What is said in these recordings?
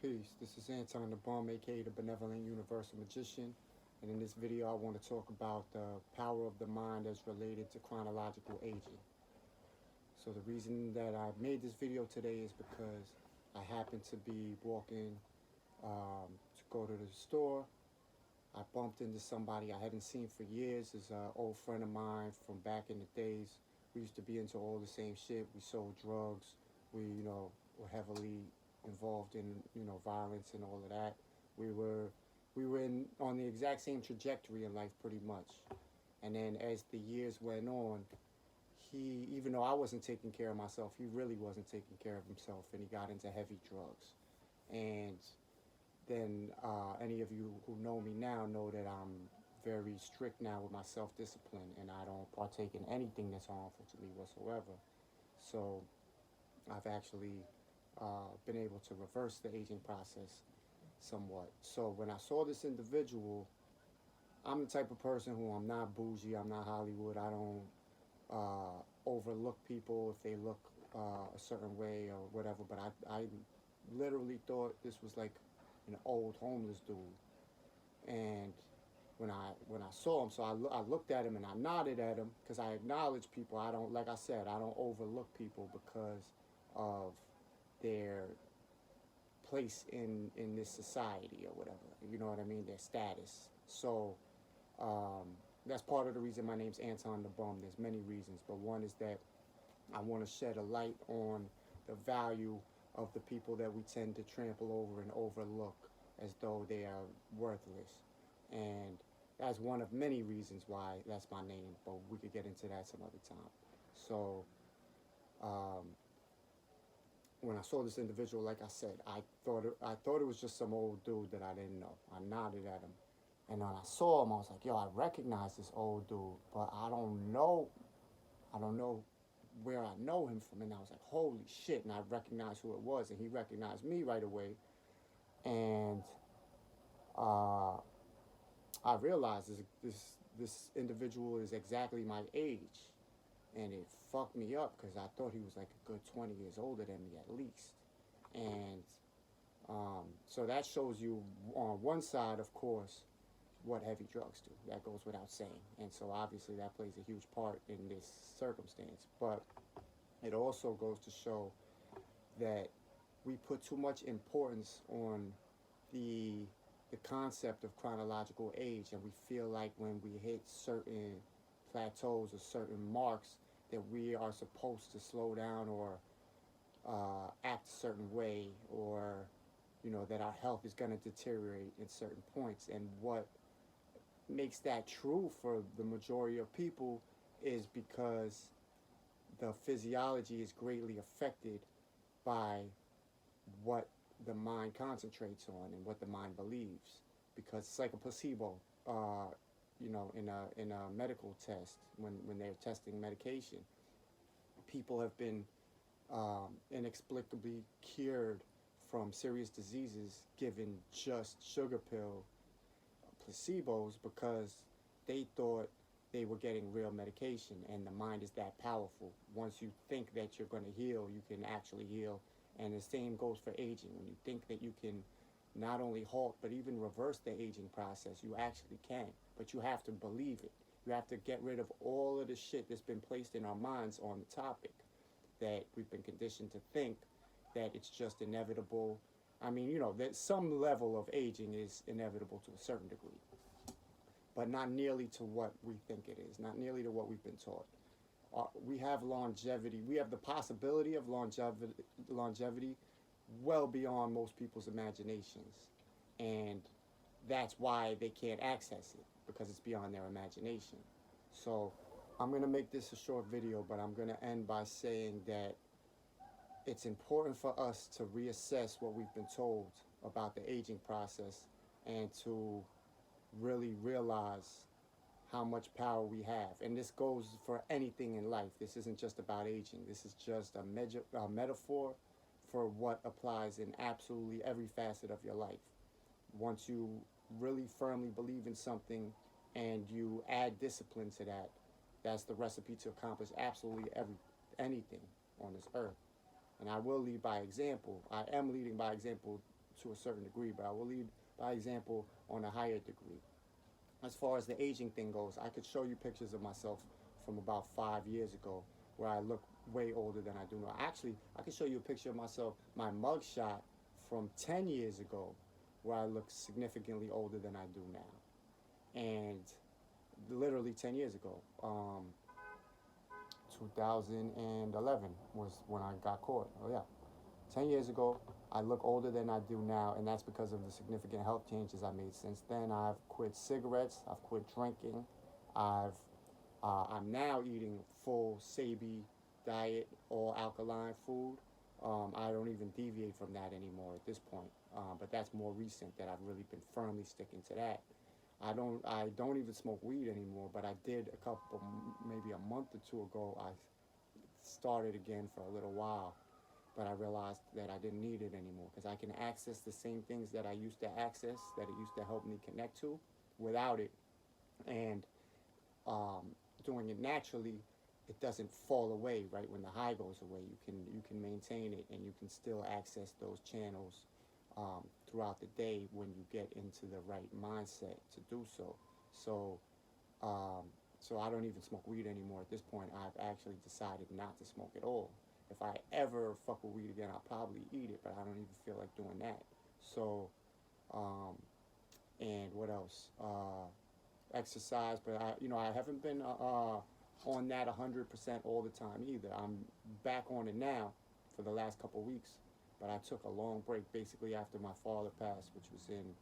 Peace. This is Anton the Bum, aka the Benevolent Universal Magician. And in this video, I want to talk about the power of the mind as related to chronological aging. So, the reason that I made this video today is because I happened to be walking to go to the store. I bumped into somebody I hadn't seen for years. It's an old friend of mine from back in the days. We used to be into all the same shit. We sold drugs. We, were heavily involved in, violence and all of that. We were on the exact same trajectory in life pretty much. And then as the years went on, even though I wasn't taking care of myself, he really wasn't taking care of himself, and he got into heavy drugs. And then any of you who know me now know that I'm very strict now with my self-discipline, and I don't partake in anything that's harmful to me whatsoever. So I've actually been able to reverse the aging process somewhat. So when I saw this individual, I'm the type of person who I'm not bougie, I'm not Hollywood, I don't overlook people if they look a certain way or whatever, but I literally thought this was like an old homeless dude. And when I saw him, so I looked at him and I nodded at him because I acknowledge people. I don't, like I said, I don't overlook people because of their place in this society or whatever. You know what I mean? Their status. So that's part of the reason my name's Anton the Bum. There's many reasons, but one is that I want to shed a light on the value of the people that we tend to trample over and overlook as though they are worthless. And that's one of many reasons why that's my name, but we could get into that some other time. So when I saw this individual, like I said, I thought it was just some old dude that I didn't know. I nodded at him. And when I saw him, I was like, yo, I recognize this old dude, but I don't know where I know him from. And I was like, holy shit. And I recognized who it was, and he recognized me right away. And I realized this individual is exactly my age. And it fucked me up because I thought he was like a good 20 years older than me at least. And so that shows you on one side, of course, what heavy drugs do. That goes without saying. And so obviously that plays a huge part in this circumstance. But it also goes to show that we put too much importance on the concept of chronological age, and we feel like when we hit certain plateaus or certain marks that we are supposed to slow down or act a certain way, or that our health is going to deteriorate at certain points. And what makes that true for the majority of people is because the physiology is greatly affected by what the mind concentrates on and what the mind believes, because it's like a placebo. In a medical test, when they're testing medication, people have been inexplicably cured from serious diseases given just sugar pill placebos because they thought they were getting real medication. And the mind is that powerful. Once you think that you're going to heal, you can actually heal. And the same goes for aging. When you think that you can not only halt but even reverse the aging process, you actually can. But you have to believe it. You have to get rid of all of the shit that's been placed in our minds on the topic, that we've been conditioned to think that it's just inevitable. I mean, that some level of aging is inevitable to a certain degree, but not nearly to what we think it is, not nearly to what we've been taught. We have longevity. We have the possibility of longevity well beyond most people's imaginations. And that's why they can't access it, because it's beyond their imagination. So I'm going to make this a short video, but I'm going to end by saying that it's important for us to reassess what we've been told about the aging process and to really realize how much power we have. And this goes for anything in life. This isn't just about aging. This is just a metaphor for what applies in absolutely every facet of your life. Once you really firmly believe in something and you add discipline to that, that's the recipe to accomplish absolutely anything on this earth. And I will lead by example. I am leading by example to a certain degree, but I will lead by example on a higher degree. As far as the aging thing goes, I could show you pictures of myself from about 5 years ago where I look way older than I do now. Actually, I could show you a picture of myself, my mugshot from 10 years ago, where I look significantly older than I do now. And literally 10 years ago, 2011 was when I got caught. Oh, yeah. 10 years ago, I look older than I do now, and that's because of the significant health changes I made since then. I've quit cigarettes, I've quit drinking, I'm now eating full Sabi diet, all alkaline food. I don't even deviate from that anymore at this point, but that's more recent that I've really been firmly sticking to that. I don't even smoke weed anymore, but I did maybe a month or two ago. I started again for a little while, but I realized that I didn't need it anymore because I can access the same things that I used to access, that it used to help me connect to, without it. And doing it naturally, it doesn't fall away right when the high goes away. You can maintain it, and you can still access those channels throughout the day when you get into the right mindset to do so. So um, so I don't even smoke weed anymore at this point. I've actually decided not to smoke at all. If I ever fuck with weed again, I'll probably eat it, but I don't even feel like doing that. So, um, and what else? Exercise, but I haven't been on that 100% all the time either. I'm back on it now for the last couple of weeks, but I took a long break basically after my father passed, which was in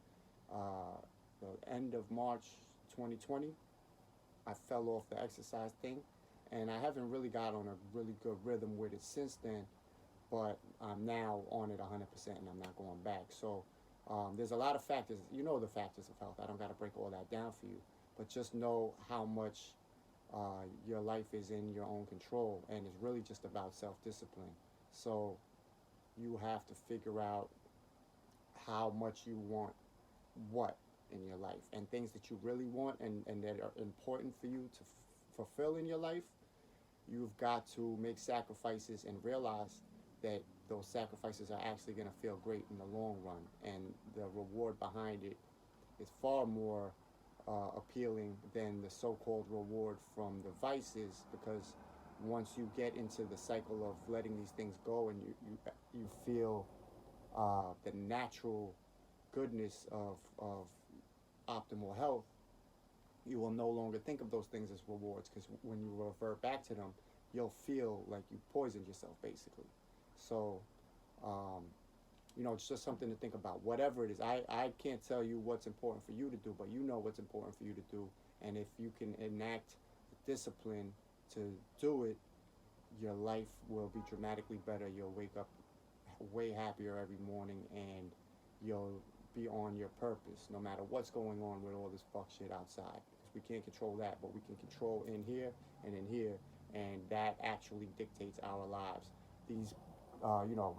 the end of March 2020. I fell off the exercise thing, and I haven't really got on a really good rhythm with it since then, but I'm now on it 100% and I'm not going back. So there's a lot of factors. You know the factors of health. I don't got to break all that down for you, but just know how much your life is in your own control, and it's really just about self-discipline. So you have to figure out how much you want what in your life, and things that you really want and that are important for you to fulfill in your life. You've got to make sacrifices and realize that those sacrifices are actually going to feel great in the long run, and the reward behind it is far more appealing than the so-called reward from the vices, because once you get into the cycle of letting these things go, and you feel the natural goodness of optimal health, you will no longer think of those things as rewards, because when you revert back to them, you'll feel like you poisoned yourself basically. So it's just something to think about. Whatever it is, I can't tell you what's important for you to do, but you know what's important for you to do. And if you can enact the discipline to do it, your life will be dramatically better. You'll wake up way happier every morning, and you'll be on your purpose no matter what's going on with all this fuck shit outside. Because we can't control that, but we can control in here and in here, and that actually dictates our lives. These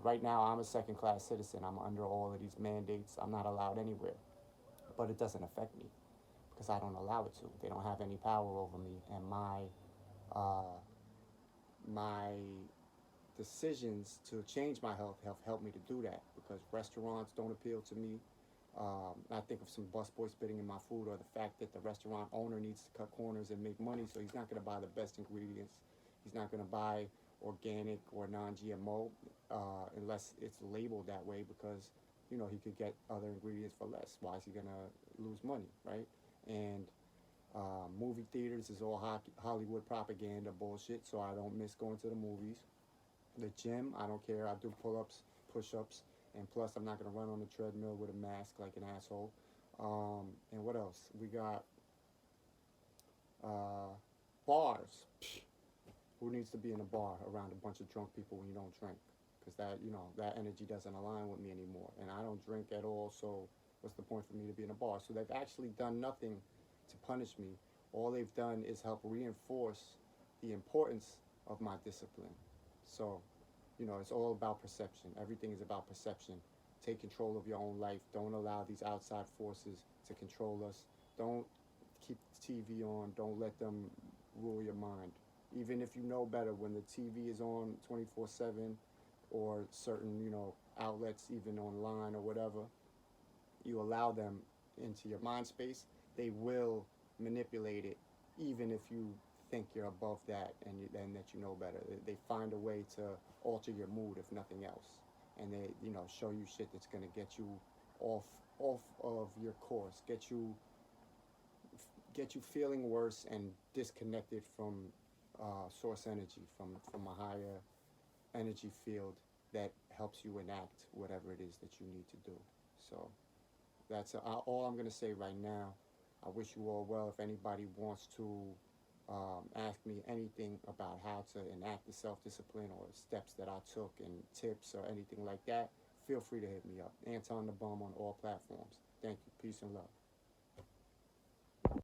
right now I'm a second-class citizen. I'm under all of these mandates. I'm not allowed anywhere, but it doesn't affect me because I don't allow it to. They don't have any power over me, and my decisions to change my health have helped me to do that, because restaurants don't appeal to me. I think of some busboy spitting in my food, or the fact that the restaurant owner needs to cut corners and make money, so he's not going to buy the best ingredients. He's not going to buy organic or non-GMO unless it's labeled that way, because he could get other ingredients for less. Why is he going to lose money, right? And movie theaters is all Hollywood propaganda bullshit, so I don't miss going to the movies. The gym, I don't care. I do pull-ups, push-ups, and plus I'm not going to run on the treadmill with a mask like an asshole. And what else? We got bars. Who needs to be in a bar around a bunch of drunk people when you don't drink? Because that energy doesn't align with me anymore. And I don't drink at all, so what's the point for me to be in a bar? So they've actually done nothing to punish me. All they've done is help reinforce the importance of my discipline. So, it's all about perception. Everything is about perception. Take control of your own life. Don't allow these outside forces to control us. Don't keep the TV on. Don't let them rule your mind. Even if you know better, when the TV is on 24/7, or certain, outlets, even online or whatever, you allow them into your mind space, they will manipulate it, even if you think you're above that and that you know better. They find a way to alter your mood, if nothing else, and they show you shit that's gonna get you off of your course, get you feeling worse and disconnected from source energy, from a higher energy field that helps you enact whatever it is that you need to do. So that's all I'm going to say right now. I wish you all well. If anybody wants to ask me anything about how to enact the self-discipline or steps that I took and tips or anything like that, feel free to hit me up. Anton the Bum on all platforms. Thank you. Peace and love.